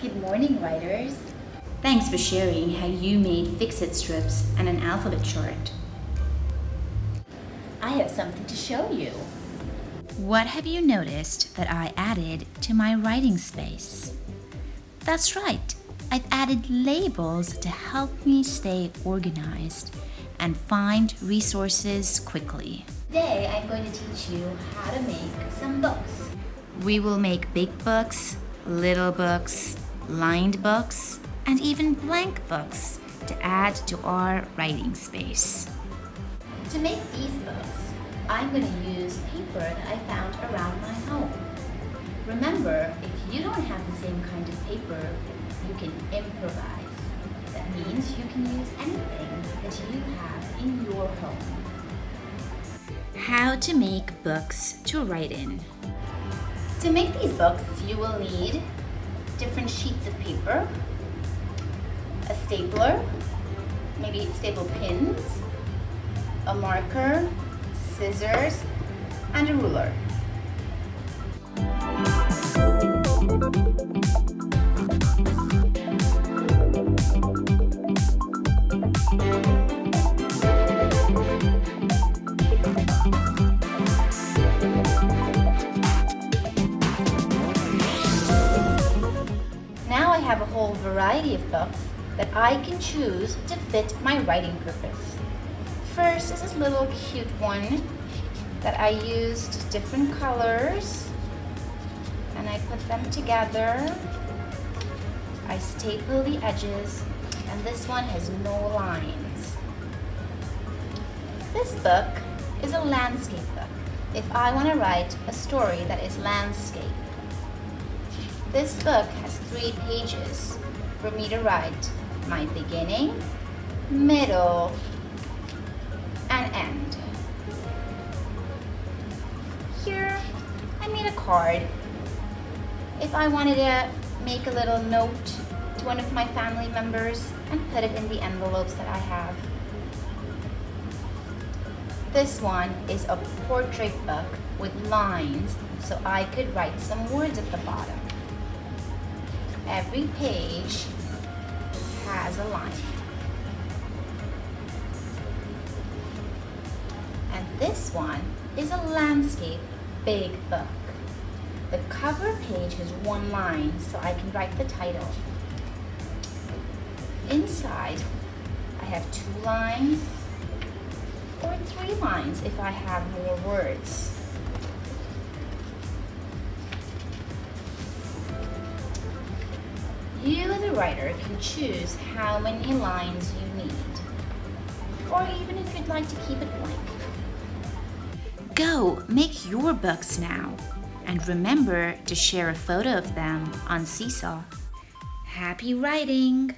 Good morning, writers. Thanks for sharing how you made fix-it strips and an alphabet chart. I have something to show you. What have you noticed that I added to my writing space? That's right, I've added labels to help me stay organized and find resources quickly. Today, I'm going to teach you how to make some books. We will make big books, little books, lined books, and even blank books to add to our writing space. To make these books, I'm going to use paper that I found around my home. Remember, if you don't have the same kind of paper, you can improvise. That means you can use anything that you have in your home. How to make books to write in. To make these books, you will need different sheets of paper, a stapler, maybe staple pins, a marker, scissors, and a ruler. Now I have a whole variety of books that I can choose to fit my writing purpose. First is this little cute one that I used different colors and I put them together. I staple the edges, and this one has no lines. This book is a landscape book if I want to write a story that is landscape. This book has 3 pages for me to write my beginning, middle, and end. Here, I made a card. If I wanted to make a little note to one of my family members and put it in the envelopes that I have. This one is a portrait book with lines, so I could write some words at the bottom. Every page has a line. And this one is a landscape big book. The cover page has 1 line, so I can write the title. Inside, I have 2 lines or 3 lines if I have more words. You, as a writer, can choose how many lines you need, or even if you'd like to keep it blank. Go, make your books now. And remember to share a photo of them on Seesaw. Happy writing!